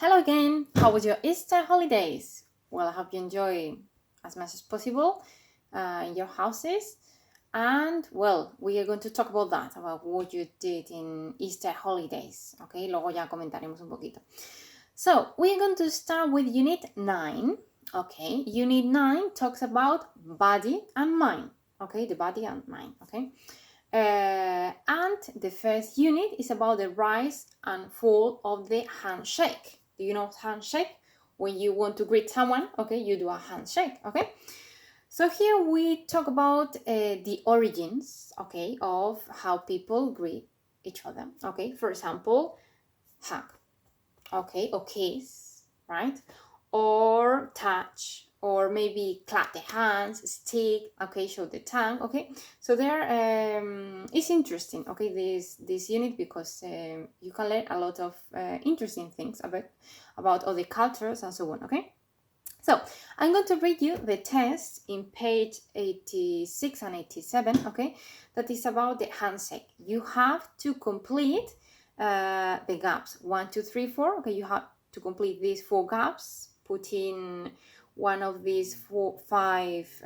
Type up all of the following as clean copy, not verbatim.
Hello again. How was your Easter holidays? Well, I hope you enjoy as much as possible in your houses. And well, we are going to talk about that, about what you did in Easter holidays. Okay, luego ya comentaremos un poquito. So, we are going to start with Unit 9. Okay, Unit 9 talks about body and mind. Okay, the body and mind. Okay. And the first unit is about the rise and fall of the handshake. Do you know handshake? When you want to greet someone, okay, you do a handshake, okay? So here we talk about the origins, okay, of how people greet each other, okay? For example, hug, okay, or kiss, right? Or touch, or maybe clap the hands, stick, okay, show the tongue, okay. So there, it's interesting, okay, this unit because you can learn a lot of interesting things about other cultures and so on, okay. So I'm going to read you the test in page 86 and 87, okay, that is about the handshake. You have to complete the gaps 1, 2, 3, 4. Okay, you have to complete these 4 gaps, put in one of these 5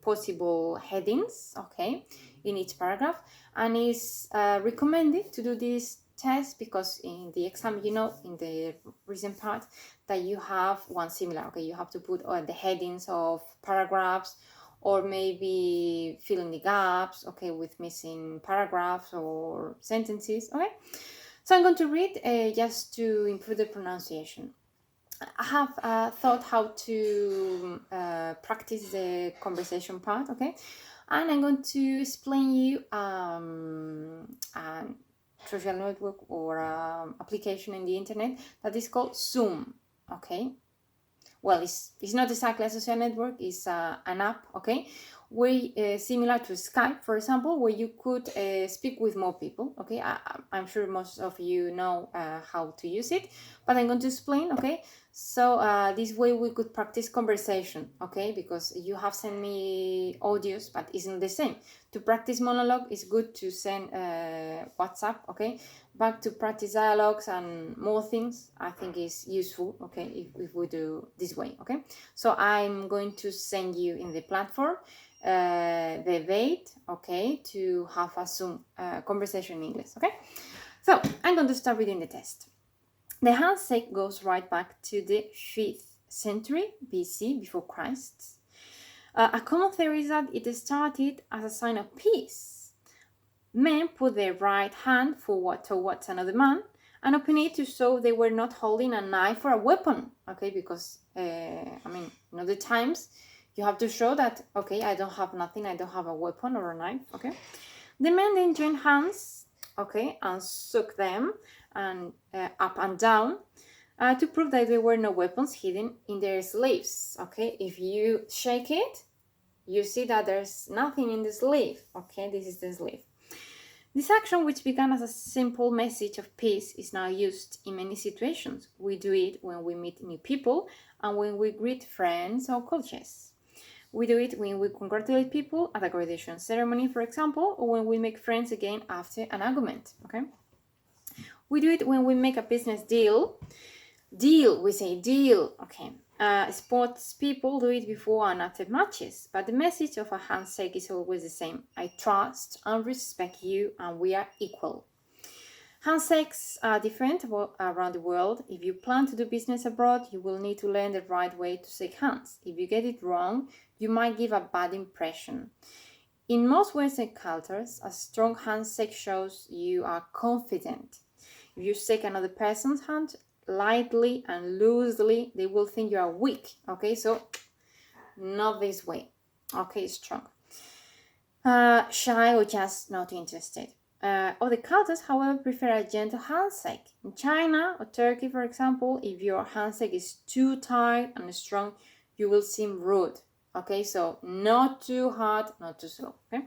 possible headings, okay, in each paragraph, and it's recommended to do this test because in the exam, you know, in the recent part, that you have one similar, okay, you have to put the headings of paragraphs or maybe fill in the gaps, okay, with missing paragraphs or sentences, okay. So I'm going to read just to improve the pronunciation. I have thought how to practice the conversation part, okay, and I'm going to explain you a social network or application in the internet that is called Zoom, okay. Well, it's not exactly a social network, it's an app, okay, where similar to Skype, for example, where you could speak with more people, okay. I'm sure most of you know how to use it, but I'm going to explain, okay. So this way we could practice conversation, okay, because you have sent me audios, but it's not the same. To practice monologue, it's good to send WhatsApp, okay, but to practice dialogues and more things, I think is useful, okay, if we do this way, okay. So I'm going to send you in the platform the date, okay, to have a Zoom conversation in English, okay. So I'm going to start reading the test. The handshake goes right back to the 5th century BC, before Christ. A common theory is that it started as a sign of peace. Men put their right hand forward towards another man and open it to show they were not holding a knife or a weapon, okay, because, in other times, you have to show that, okay, I don't have nothing, I don't have a weapon or a knife, okay. The men then joined hands, okay, and shook them and up and down to prove that there were no weapons hidden in their sleeves, okay. If you shake it, you see that there's nothing in the sleeve, okay, this is the sleeve. This action, which began as a simple message of peace, is now used in many situations. We do it when we meet new people and when we greet friends or coaches. We do it when we congratulate people at a graduation ceremony, for example, or when we make friends again after an argument, okay? We do it when we make a business deal. Deal, we say deal, okay. Sports people do it before and after matches, but the message of a handshake is always the same. I trust and respect you and we are equal. Handshakes are different around the world. If you plan to do business abroad, you will need to learn the right way to shake hands. If you get it wrong, you might give a bad impression. In most Western cultures, a strong handshake shows you are confident. If you shake another person's hand lightly and loosely, they will think you are weak, okay? So, not this way, okay, strong. Shy or just not interested. Other cultures, however, prefer a gentle handshake. In China or Turkey, for example, if your handshake is too tight and strong, you will seem rude. Okay, so not too hard, not too slow. Okay.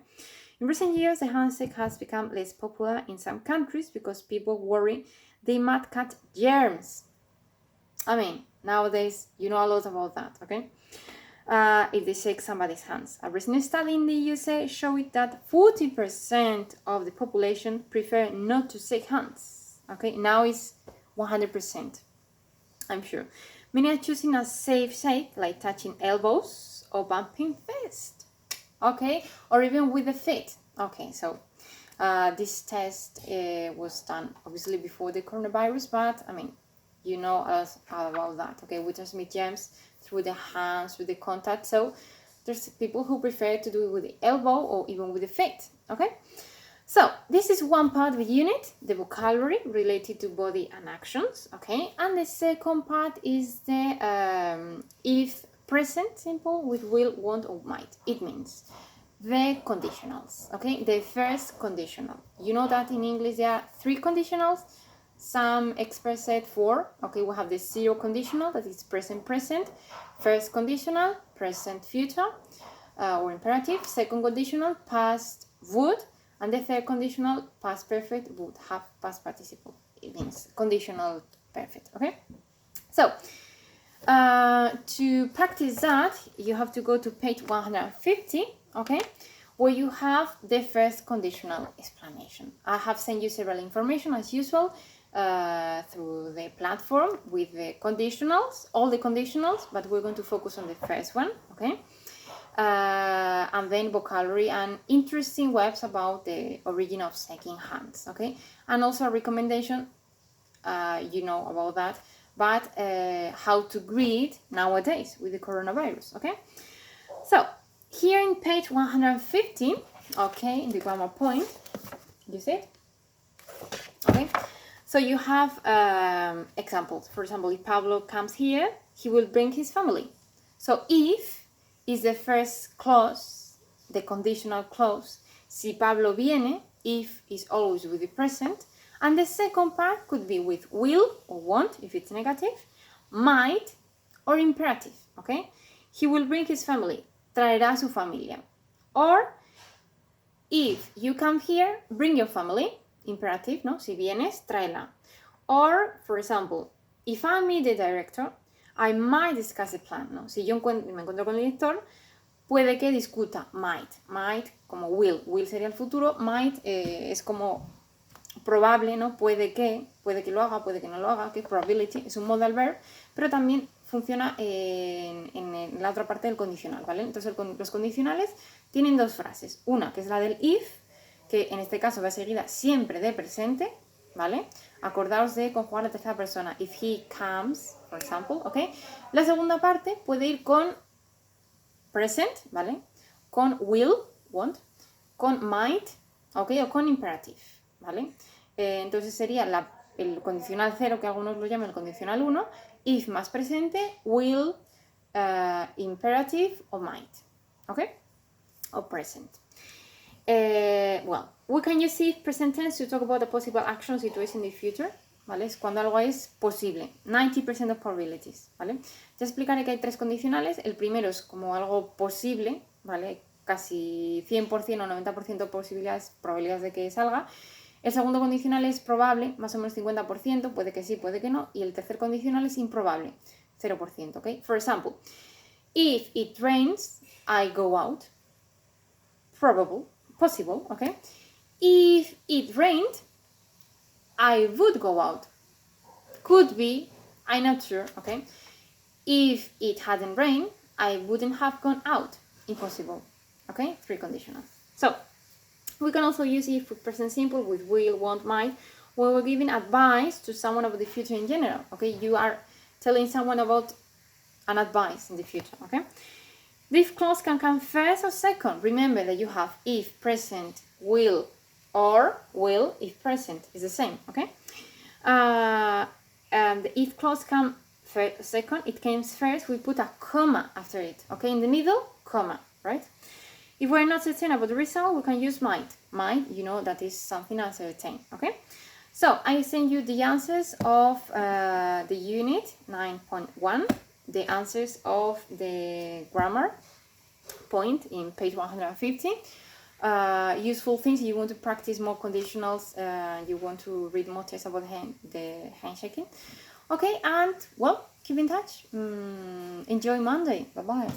In recent years, the handshake has become less popular in some countries because people worry they might catch germs. I mean, nowadays, you know a lot about that, okay? If they shake somebody's hands. A recent study in the USA showed that 40% of the population prefer not to shake hands. Okay, now it's 100%. I'm sure. Many are choosing a safe shake, like touching elbows or bumping fist. Okay, or even with the feet. Okay, so this test was done obviously before the coronavirus, but I mean, you know us about that. Okay, we transmit germs through the hands, through the contact. So there's people who prefer to do it with the elbow or even with the feet. Okay, so this is one part of the unit, the vocabulary related to body and actions. Okay, and the second part is the if present simple with will, want, or might. It means the conditionals. Okay, the first conditional. You know that in English there are 3 conditionals. Some experts said 4. Okay, we have the 0 conditional, that is present present. First conditional, present future or imperative. Second conditional, past would. And the third conditional, past perfect, would have past participle. It means conditional perfect. Okay, so to practice that, you have to go to page 150, okay, where you have the first conditional explanation. I have sent you several information as usual through the platform with the conditionals, all the conditionals, but we're going to focus on the first one, okay, and then vocabulary and interesting webs about the origin of shaking hands, okay, and also a recommendation, you know about that, but how to greet nowadays with the coronavirus, okay? So here in page 115, okay, in the grammar point, you see it? Okay, so you have examples. For example, if Pablo comes here, he will bring his family. So if is the first clause, the conditional clause. Si Pablo viene, if is always with the present. And the second part could be with will or want, if it's negative, might, or imperative, okay? He will bring his family, traerá su familia. Or, if you come here, bring your family, imperative, no? Si vienes, tráela. Or, for example, if I meet the director, I might discuss the plan, no? Si yo me encuentro con el director, puede que discuta, might como will sería el futuro, might es como probable, ¿no? Puede que lo haga, puede que no lo haga, que probability es un modal verb, pero también funciona en la otra parte del condicional, ¿vale? Entonces los condicionales tienen 2 frases, una que es la del if, que en este caso va seguida siempre de presente, ¿vale? Acordaos de conjugar la tercera persona, if he comes, por ejemplo, ¿ok? La segunda parte puede ir con present, ¿vale? Con will, want, con might, ¿ok? O con imperative, ¿vale? Entonces sería el condicional 0, que algunos lo llaman el condicional 1, if más presente, will, imperative o might, ¿ok? O present. Well, we can use if present tense to talk about a possible action situation in the future, ¿vale? Es cuando algo es posible, 90% of probabilities, ¿vale? Ya explicaré que hay 3 condicionales. El primero es como algo posible, ¿vale? Casi 100% o 90% probabilidades de que salga. El segundo condicional es probable, más o menos 50%, puede que sí, puede que no. Y el tercer condicional es improbable, 0%, ¿ok? For example, if it rains, I go out. Probable, possible, ¿ok? If it rained, I would go out. Could be, I'm not sure, okay? If it hadn't rained, I wouldn't have gone out. Impossible, okay? 3 conditionals. So, we can also use if with present simple with will, want, might, when we're giving advice to someone about the future in general, okay? You are telling someone about an advice in the future, okay? The if clause can come first or second. Remember that you have if present, will, or will if present is the same, okay? The if clause comes second, it comes first, we put a comma after it, okay? In the middle, comma, right? If we're not certain about the result, we can use might. Might, you know, that is something uncertain, okay? So, I send you the answers of the unit 9.1, the answers of the grammar point in page 150. Useful things, you want to practice more conditionals, you want to read more tests about the handshaking. Okay, and, well, keep in touch. Enjoy Monday. Bye-bye.